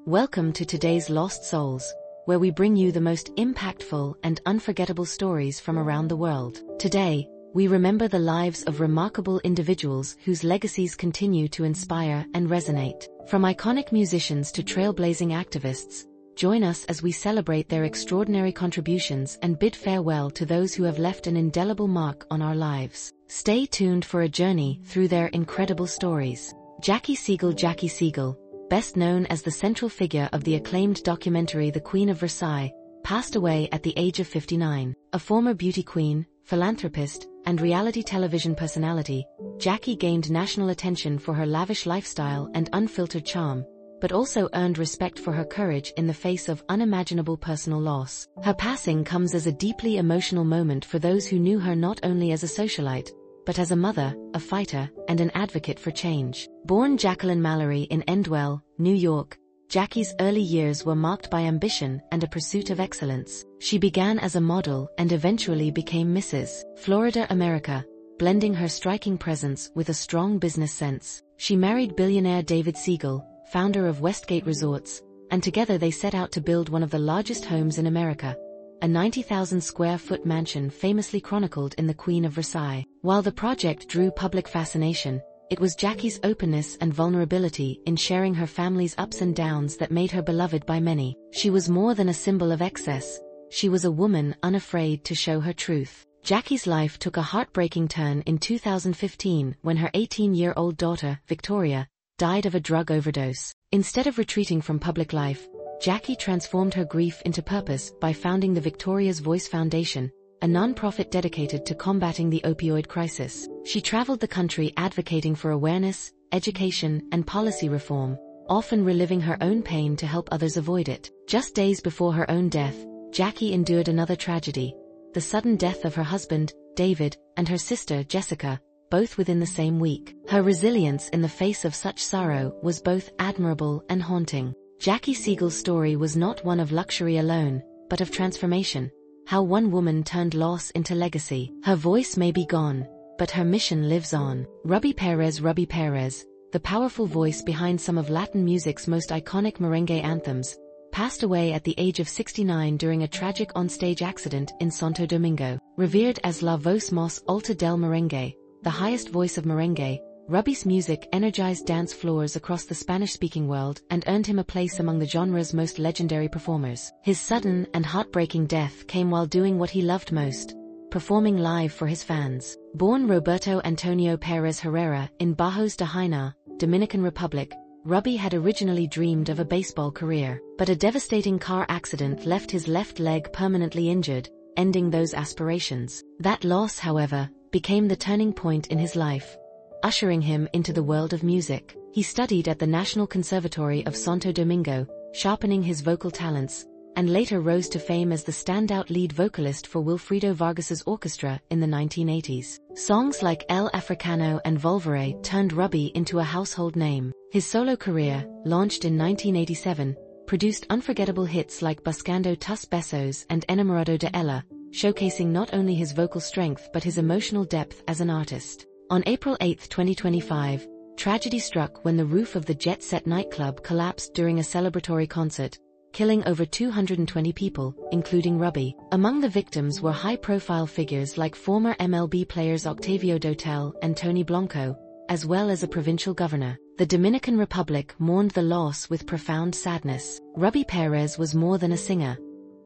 Welcome to today's Lost Souls, where we bring you the most impactful and unforgettable stories from around the world. Today, we remember the lives of remarkable individuals whose legacies continue to inspire and resonate. From iconic musicians to trailblazing activists, join us as we celebrate their extraordinary contributions and bid farewell to those who have left an indelible mark on our lives. Stay tuned for a journey through their incredible stories. Jackie Siegel, best known as the central figure of the acclaimed documentary The Queen of Versailles, passed away at the age of 59. A former beauty queen, philanthropist, and reality television personality, Jackie gained national attention for her lavish lifestyle and unfiltered charm, but also earned respect for her courage in the face of unimaginable personal loss. Her passing comes as a deeply emotional moment for those who knew her not only as a socialite, but as a mother, a fighter, and an advocate for change. Born Jacqueline Mallery in Endwell, New York, Jackie's early years were marked by ambition and a pursuit of excellence. She began as a model and eventually became Mrs. Florida, America, blending her striking presence with a strong business sense. She married billionaire David Siegel, founder of Westgate Resorts, and together they set out to build one of the largest homes in America, a 90,000 square foot mansion famously chronicled in The Queen of Versailles. While the project drew public fascination, it was Jackie's openness and vulnerability in sharing her family's ups and downs that made her beloved by many. She was more than a symbol of excess. She was a woman unafraid to show her truth. Jackie's life took a heartbreaking turn in 2015 when her 18-year-old daughter, Victoria, died of a drug overdose. Instead of retreating from public life, Jackie transformed her grief into purpose by founding the Victoria's Voice Foundation, a non-profit dedicated to combating the opioid crisis. She traveled the country advocating for awareness, education, and policy reform, often reliving her own pain to help others avoid it. Just days before her own death, Jackie endured another tragedy: the sudden death of her husband, David, and her sister, Jessica, both within the same week. Her resilience in the face of such sorrow was both admirable and haunting. Jackie Siegel's story was not one of luxury alone, but of transformation. How one woman turned loss into legacy. Her voice may be gone, but her mission lives on. Ruby Perez, the powerful voice behind some of Latin music's most iconic merengue anthems, passed away at the age of 69 during a tragic onstage accident in Santo Domingo. Revered as La Voz Más Alta del Merengue, the highest voice of merengue, Ruby's music energized dance floors across the Spanish-speaking world and earned him a place among the genre's most legendary performers. His sudden and heartbreaking death came while doing what he loved most: performing live for his fans. Born Roberto Antonio Perez Herrera in Bajos de Jaina, Dominican Republic, Ruby had originally dreamed of a baseball career, but a devastating car accident left his left leg permanently injured, ending those aspirations. That loss, however, became the turning point in his life, ushering him into the world of music. He studied at the National Conservatory of Santo Domingo, sharpening his vocal talents, and later rose to fame as the standout lead vocalist for Wilfrido Vargas's orchestra in the 1980s. Songs like El Africano and Volvere turned Ruby into a household name. His solo career, launched in 1987, produced unforgettable hits like Buscando tus Besos and Enamorado de Ella, showcasing not only his vocal strength but his emotional depth as an artist. On April 8, 2025, tragedy struck when the roof of the Jet Set nightclub collapsed during a celebratory concert, killing over 220 people, including Ruby. Among the victims were high-profile figures like former MLB players Octavio Dotel and Tony Blanco, as well as a provincial governor. The Dominican Republic mourned the loss with profound sadness. Ruby Perez was more than a singer.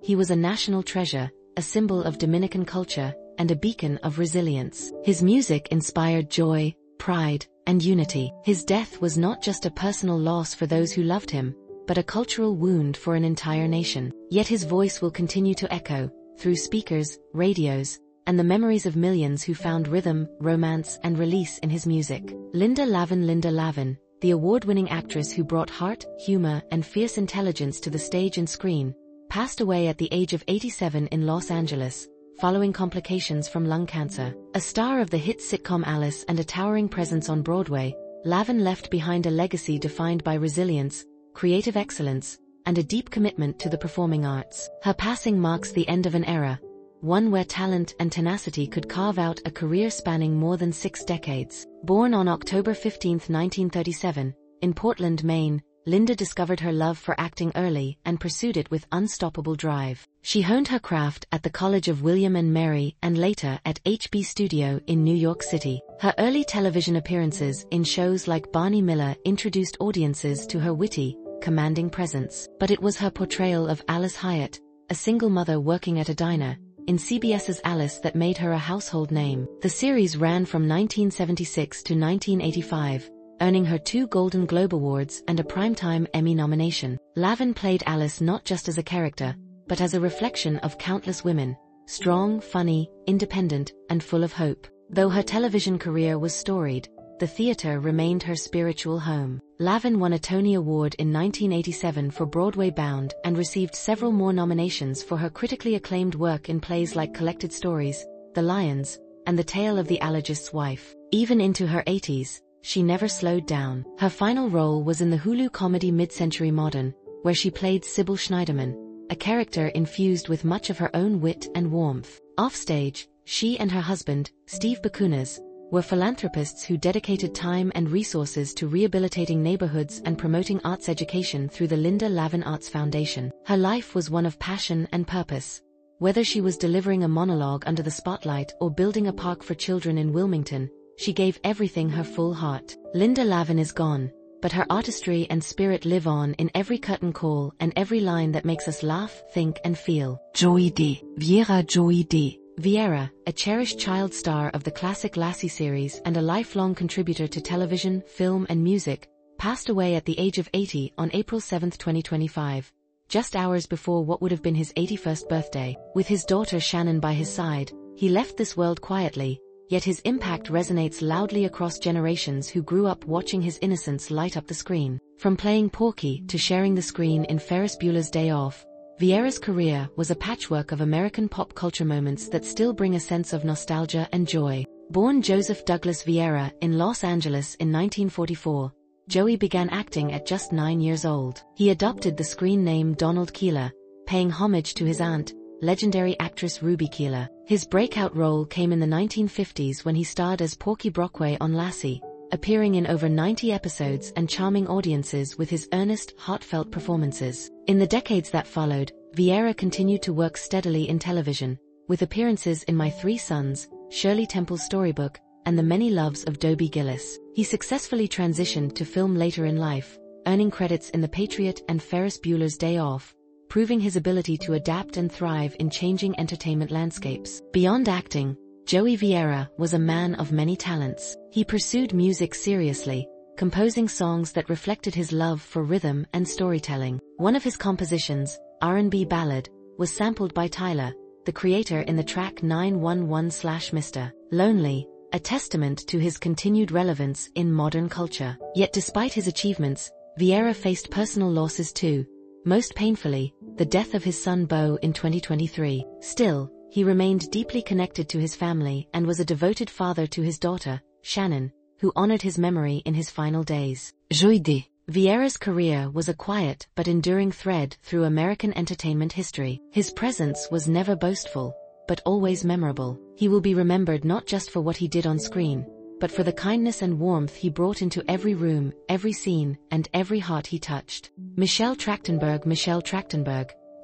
He was a national treasure, a symbol of Dominican culture, and a beacon of resilience. His music inspired joy, pride, and unity. His death was not just a personal loss for those who loved him, but a cultural wound for an entire nation. Yet his voice will continue to echo, through speakers, radios, and the memories of millions who found rhythm, romance, and release in his music. Linda Lavin, the award-winning actress who brought heart, humor, and fierce intelligence to the stage and screen, passed away at the age of 87 in Los Angeles, following complications from lung cancer. A star of the hit sitcom Alice and a towering presence on Broadway, Lavin left behind a legacy defined by resilience, creative excellence, and a deep commitment to the performing arts. Her passing marks the end of an era, one where talent and tenacity could carve out a career spanning more than 6 decades. Born on October 15, 1937, in Portland, Maine, Linda discovered her love for acting early and pursued it with unstoppable drive. She honed her craft at the College of William and Mary and later at HB Studio in New York City. Her early television appearances in shows like Barney Miller introduced audiences to her witty, commanding presence. But it was her portrayal of Alice Hyatt, a single mother working at a diner, in CBS's Alice that made her a household name. The series ran from 1976 to 1985, earning her 2 Golden Globe Awards and a Primetime Emmy nomination. Lavin played Alice not just as a character, but as a reflection of countless women, strong, funny, independent, and full of hope. Though her television career was storied, the theater remained her spiritual home. Lavin won a Tony Award in 1987 for Broadway Bound and received several more nominations for her critically acclaimed work in plays like Collected Stories, The Lions, and The Tale of the Allergist's Wife. Even into her 80s, she never slowed down. Her final role was in the Hulu comedy Mid-Century Modern, where she played Sybil Schneiderman, a character infused with much of her own wit and warmth. Offstage, she and her husband, Steve Bakunas, were philanthropists who dedicated time and resources to rehabilitating neighborhoods and promoting arts education through the Linda Lavin Arts Foundation. Her life was one of passion and purpose. Whether she was delivering a monologue under the spotlight or building a park for children in Wilmington, she gave everything her full heart. Linda Lavin is gone, but her artistry and spirit live on in every curtain call and every line that makes us laugh, think and feel. Joey D. Vieira. Joey D. Vieira, a cherished child star of the classic Lassie series and a lifelong contributor to television, film and music, passed away at the age of 80 on April 7, 2025, just hours before what would have been his 81st birthday. With his daughter Shannon by his side, he left this world quietly, yet his impact resonates loudly across generations who grew up watching his innocence light up the screen. From playing Porky to sharing the screen in Ferris Bueller's Day Off, Vieira's career was a patchwork of American pop culture moments that still bring a sense of nostalgia and joy. Born Joseph Douglas Vieira in Los Angeles in 1944, Joey began acting at just 9 years old. He adopted the screen name Donald Keeler, paying homage to his aunt, legendary actress Ruby Keeler. His breakout role came in the 1950s when he starred as Porky Brockway on Lassie, appearing in over 90 episodes and charming audiences with his earnest, heartfelt performances. In the decades that followed, Vieira continued to work steadily in television, with appearances in My Three Sons, Shirley Temple's Storybook, and The Many Loves of Dobie Gillis. He successfully transitioned to film later in life, earning credits in The Patriot and Ferris Bueller's Day Off, proving his ability to adapt and thrive in changing entertainment landscapes. Beyond acting, Joey Vieira was a man of many talents. He pursued music seriously, composing songs that reflected his love for rhythm and storytelling. One of his compositions, R&B Ballad, was sampled by Tyler, the creator in the track 911/Mr. Lonely, a testament to his continued relevance in modern culture. Yet despite his achievements, Vieira faced personal losses too, most painfully, the death of his son Beau in 2023. Still, he remained deeply connected to his family and was a devoted father to his daughter, Shannon, who honored his memory in his final days. Joey D. Vieira's career was a quiet but enduring thread through American entertainment history. His presence was never boastful, but always memorable. He will be remembered not just for what he did on screen, but for the kindness and warmth he brought into every room, every scene, and every heart he touched. Michelle Trachtenberg,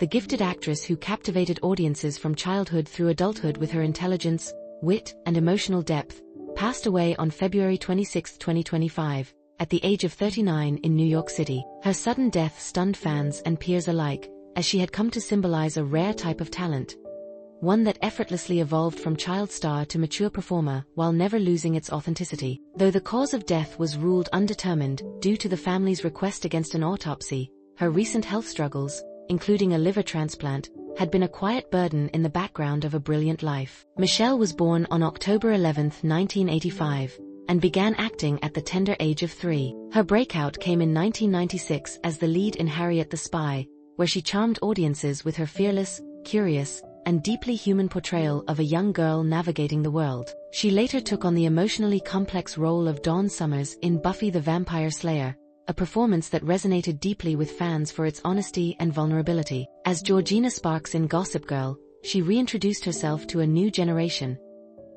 the gifted actress who captivated audiences from childhood through adulthood with her intelligence, wit, and emotional depth, passed away on February 26, 2025, at the age of 39 in New York City. Her sudden death stunned fans and peers alike, as she had come to symbolize a rare type of talent, one that effortlessly evolved from child star to mature performer while never losing its authenticity. Though the cause of death was ruled undetermined due to the family's request against an autopsy, her recent health struggles, including a liver transplant, had been a quiet burden in the background of a brilliant life. Michelle was born on October 11, 1985, and began acting at the tender age of 3. Her breakout came in 1996 as the lead in Harriet the Spy, where she charmed audiences with her fearless, curious, and deeply human portrayal of a young girl navigating the world. She later took on the emotionally complex role of Dawn Summers in Buffy the Vampire Slayer, a performance that resonated deeply with fans for its honesty and vulnerability. As Georgina Sparks in Gossip Girl, she reintroduced herself to a new generation,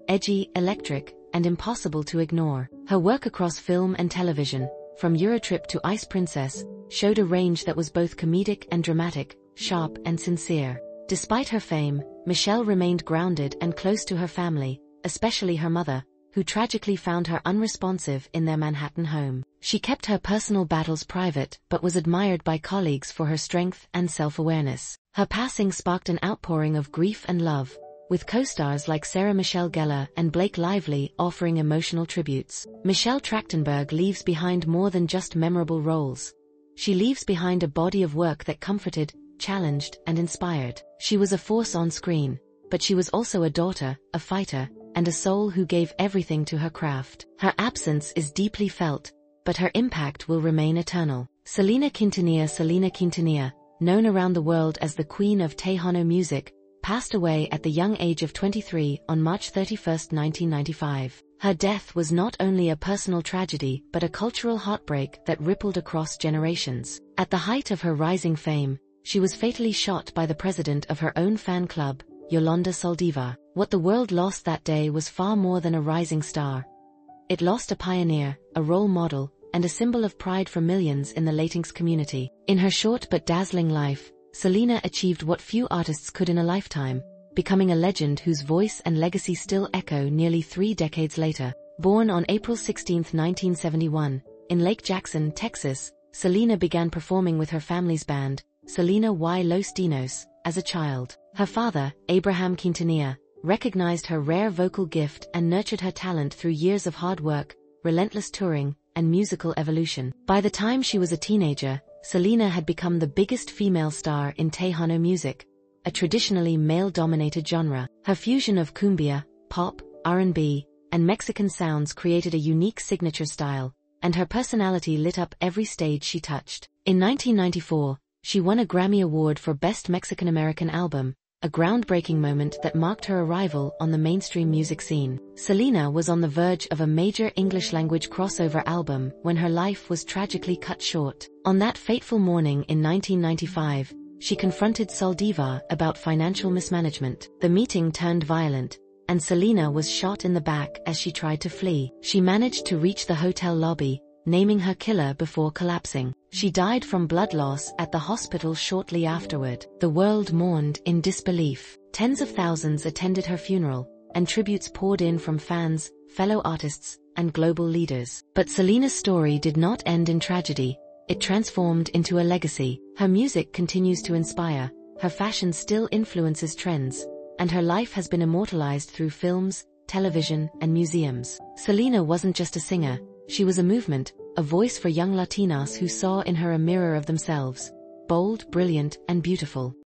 edgy, electric, and impossible to ignore. Her work across film and television, from Eurotrip to Ice Princess, showed a range that was both comedic and dramatic, sharp and sincere. Despite her fame, Michelle remained grounded and close to her family, especially her mother, who tragically found her unresponsive in their Manhattan home. She kept her personal battles private but was admired by colleagues for her strength and self-awareness. Her passing sparked an outpouring of grief and love, with co-stars like Sarah Michelle Gellar and Blake Lively offering emotional tributes. Michelle Trachtenberg leaves behind more than just memorable roles. She leaves behind a body of work that comforted, challenged, and inspired. She was a force on screen, but she was also a daughter, a fighter, and a soul who gave everything to her craft. Her absence is deeply felt, but her impact will remain eternal. Selena Quintanilla, known around the world as the Queen of Tejano music, passed away at the young age of 23 on March 31, 1995. Her death was not only a personal tragedy but a cultural heartbreak that rippled across generations. At the height of her rising fame, she was fatally shot by the president of her own fan club, Yolanda Saldívar. What the world lost that day was far more than a rising star. It lost a pioneer, a role model, and a symbol of pride for millions in the Latinx community. In her short but dazzling life, Selena achieved what few artists could in a lifetime, becoming a legend whose voice and legacy still echo nearly 3 decades later. Born on April 16, 1971, in Lake Jackson, Texas, Selena began performing with her family's band, Selena y Los Dinos, as a child. Her father, Abraham Quintanilla, recognized her rare vocal gift and nurtured her talent through years of hard work, relentless touring, and musical evolution. By the time she was a teenager, Selena had become the biggest female star in Tejano music, a traditionally male-dominated genre. Her fusion of cumbia, pop, R&B, and Mexican sounds created a unique signature style, and her personality lit up every stage she touched. In 1994, she won a Grammy Award for Best Mexican American Album, a groundbreaking moment that marked her arrival on the mainstream music scene. Selena was on the verge of a major English-language crossover album when her life was tragically cut short. On that fateful morning in 1995, she confronted Saldívar about financial mismanagement. The meeting turned violent, and Selena was shot in the back as she tried to flee. She managed to reach the hotel lobby, naming her killer before collapsing. She died from blood loss at the hospital shortly afterward. The world mourned in disbelief. Tens of thousands attended her funeral, and tributes poured in from fans, fellow artists, and global leaders. But Selena's story did not end in tragedy. It transformed into a legacy. Her music continues to inspire, her fashion still influences trends, and her life has been immortalized through films, television, and museums. Selena wasn't just a singer, she was a movement, a voice for young Latinas who saw in her a mirror of themselves, bold, brilliant, and beautiful.